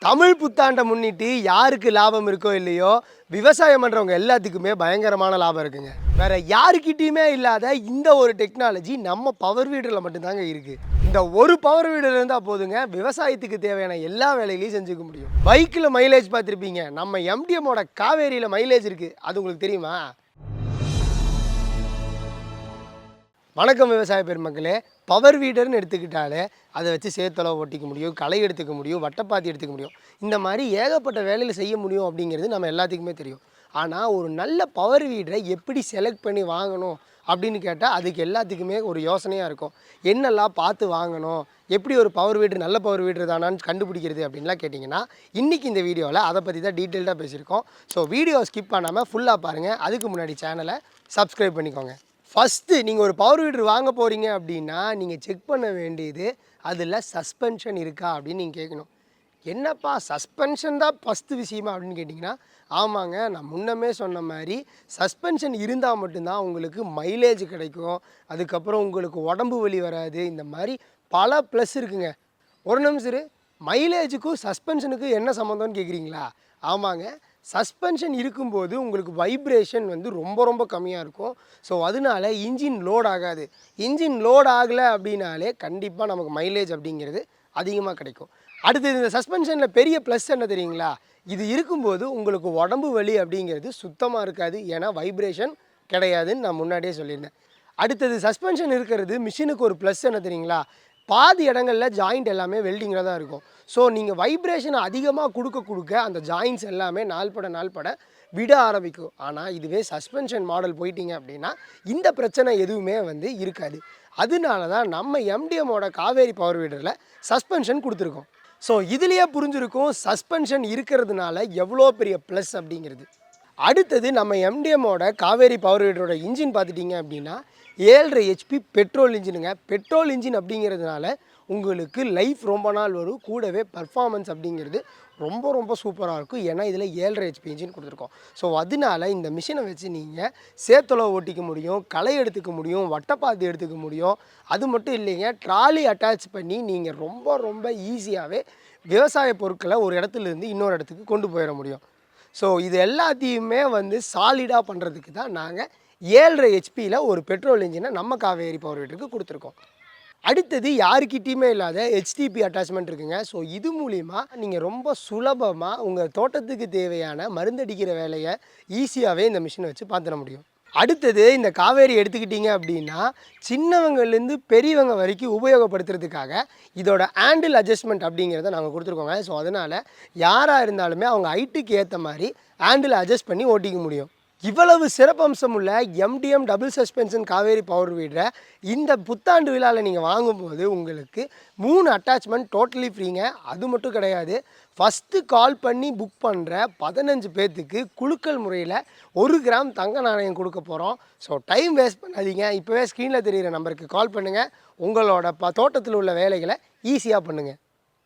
தமிழ் புத்தாண்டை முன்னிட்டு யாருக்கு லாபம் இருக்கோ இல்லையோ விவசாயம் பண்ணுறவங்க எல்லாத்துக்குமே பயங்கரமான லாபம் இருக்குங்க. வேற யாருக்கிட்டையுமே இல்லாத இந்த ஒரு டெக்னாலஜி நம்ம பவர் வீடரில் மட்டும்தாங்க இருக்குது. இந்த ஒரு பவர் வீடர் இருந்தால் போதுங்க விவசாயத்துக்கு தேவையான எல்லா வேலைகளையும் செஞ்சுக்க முடியும். பைக்கில் மைலேஜ் பார்த்துருப்பீங்க, நம்ம எம்டிஎம்மோட காவேரியில் மைலேஜ் இருக்குது. அது உங்களுக்கு தெரியுமா? வணக்கம் விவசாய பெருமக்களே. பவர் வீடர்னு எடுத்துக்கிட்டாலே அதை வச்சு சேத்தளவு ஓட்டிக்க முடியும், களை எடுத்துக்க முடியும், வட்டப்பாத்தி எடுத்துக்க முடியும். இந்த மாதிரி ஏகப்பட்ட வேலையில் செய்ய முடியும் அப்படிங்கிறது நம்ம எல்லாத்துக்குமே தெரியும். ஆனால் ஒரு நல்ல பவர் வீடரை எப்படி செலக்ட் பண்ணி வாங்கணும் அப்படின்னு கேட்டால் அதுக்கு எல்லாத்துக்குமே ஒரு யோசனையாக இருக்கும். என்னெல்லாம் பார்த்து வாங்கணும், எப்படி ஒரு பவர் வீடர் நல்ல பவர் வீடர் தானான்னு கண்டுபிடிக்கிறது அப்படின்லாம் கேட்டிங்கன்னா இன்றைக்கி இந்த வீடியோவில் அதை பற்றி தான் டீட்டெயில்டாக பேசியிருக்கோம். ஸோ வீடியோ ஸ்கிப் பண்ணாமல் ஃபுல்லாக பாருங்கள். அதுக்கு முன்னாடி சேனலை சப்ஸ்கிரைப் பண்ணிக்கோங்க. ஃபஸ்ட்டு நீங்கள் ஒரு பவர் வீடர் வாங்க போகிறீங்க அப்படின்னா நீங்கள் செக் பண்ண வேண்டியது அதில் சஸ்பென்ஷன் இருக்கா அப்படின்னு நீங்கள் கேட்கணும். என்னப்பா சஸ்பென்ஷன் தான் ஃபஸ்ட்டு விஷயமா அப்படின்னு கேட்டிங்கன்னா, ஆமாங்க, நான் முன்னமே சொன்ன மாதிரி சஸ்பென்ஷன் இருந்தால் மட்டும்தான் உங்களுக்கு மைலேஜ் கிடைக்கும், அதுக்கப்புறம் உங்களுக்கு உடம்பு வலி வராது, இந்த மாதிரி பல ப்ளஸ் இருக்குங்க. ஒரு நிமிஷம், மைலேஜுக்கும் சஸ்பென்ஷனுக்கும் என்ன சம்மந்தம்னு கேட்குறீங்களா? ஆமாங்க, சஸ்பென்ஷன் இருக்கும்போது உங்களுக்கு வைப்ரேஷன் வந்து ரொம்ப கம்மியாக இருக்கும். ஸோ அதனால இன்ஜின் லோட் ஆகாது. இன்ஜின் லோட் ஆகலை அப்படின்னாலே கண்டிப்பாக நமக்கு மைலேஜ் அப்படிங்கிறது அதிகமாக கிடைக்கும். அடுத்தது இந்த சஸ்பென்ஷனில் பெரிய ப்ளஸ் என்ன தெரியுங்களா? இது இருக்கும்போது உங்களுக்கு உடம்பு வலி அப்படிங்கிறது சுத்தமாக இருக்காது. ஏன்னா வைப்ரேஷன் கிடையாதுன்னு நான் முன்னாடியே சொல்லியிருந்தேன். அடுத்தது சஸ்பென்ஷன் இருக்கிறது மிஷினுக்கு ஒரு ப்ளஸ் என்ன தெரியுங்களா? பாதி இடங்களில் ஜாயிண்ட் எல்லாமே வெல்டிங்கில் தான் இருக்கும். ஸோ நீங்கள் வைப்ரேஷனை அதிகமாக கொடுக்க அந்த ஜாயின்ட்ஸ் எல்லாமே நாள்பட விட ஆரம்பிக்கும். ஆனால் இதுவே சஸ்பென்ஷன் மாடல் போயிட்டீங்க அப்படின்னா இந்த பிரச்சனை எதுவுமே வந்து இருக்காது. அதனால தான் நம்ம எம்டிஎம்மோட காவேரி பவர் வீடரில் சஸ்பென்ஷன் கொடுத்துருக்கோம். ஸோ இதுலேயே புரிஞ்சிருக்கும் சஸ்பென்ஷன் இருக்கிறதுனால எவ்வளோ பெரிய ப்ளஸ் அப்படிங்கிறது. அடுத்தது நம்ம எம்டிஎம்மோட காவேரி பவர் வீடரோட இன்ஜின் பார்த்துட்டிங்க அப்படின்னா 7.5 HP பெட்ரோல் இன்ஜினுங்க. பெட்ரோல் இன்ஜின் அப்படிங்கிறதுனால உங்களுக்கு லைஃப் ரொம்ப நாள் வரும், கூடவே பர்ஃபார்மன்ஸ் அப்படிங்கிறது ரொம்ப சூப்பராக இருக்கும். ஏன்னா இதில் 7.5 HP இன்ஜின் கொடுத்துருக்கோம். ஸோ அதனால இந்த மிஷினை வச்சு நீங்கள் சேத்தளவு ஓட்டிக்க முடியும், களை எடுத்துக்க முடியும், வட்டப்பாத்தி எடுத்துக்க முடியும். அது மட்டும் இல்லைங்க, ட்ராலி அட்டாச் பண்ணி நீங்கள் ரொம்ப ஈஸியாகவே விவசாய பொருட்களை ஒரு இடத்துலேருந்து இன்னொரு இடத்துக்கு கொண்டு போயிட முடியும். ஸோ இது எல்லாத்தையுமே வந்து சாலிடாக பண்ணுறதுக்கு தான் நாங்கள் 7.5 HPயில் ஒரு பெட்ரோல் இன்ஜினை நம்ம காவேரி பவர் வீடருக்கு கொடுத்துருக்கோம். அடுத்தது யாருக்கிட்டையுமே இல்லாத HTP அட்டாச்மெண்ட் இருக்குங்க. ஸோ இது மூலிமா நீங்கள் ரொம்ப சுலபமாக உங்கள் தோட்டத்துக்கு தேவையான மருந்தடிக்கிற வேலையை ஈஸியாகவே இந்த மிஷினை வச்சு பார்த்துட முடியும். அடுத்தது இந்த காவேரி எடுத்துக்கிட்டிங்க அப்படின்னா சின்னவங்கலேருந்து பெரியவங்க வரைக்கும் உபயோகப்படுத்துறதுக்காக இதோட ஹேண்டில் அட்ஜஸ்ட்மெண்ட் அப்படிங்கிறத நாங்கள் கொடுத்துருக்கோங்க. ஸோ அதனால் யாராக இருந்தாலுமே அவங்க ஹைட்டுக்கு ஏற்ற மாதிரி ஹேண்டில் அட்ஜஸ்ட் பண்ணி ஓட்டிக்க முடியும். இவ்வளவு சிறப்பம்சம் உள்ள MTM double suspension Kaveri power வீடரை இந்த புத்தாண்டு விழாவில் நீங்கள் வாங்கும்போது உங்களுக்கு 3 அட்டாச்மெண்ட் டோட்டலி ஃப்ரீங்க. அது மட்டும் கிடையாது, ஃபஸ்ட்டு கால் பண்ணி புக் பண்ணுற 15 பேர்த்துக்கு குலுக்கல் முறையில் 1 கிராம் தங்க நாணயம் கொடுக்க போகிறோம். ஸோ டைம் வேஸ்ட் பண்ணாதீங்க, இப்போவே ஸ்க்ரீனில் தெரிகிற நம்பருக்கு கால் பண்ணுங்கள். உங்களோட தோட்டத்தில் உள்ள வேலைகளை ஈஸியாக பண்ணுங்கள்.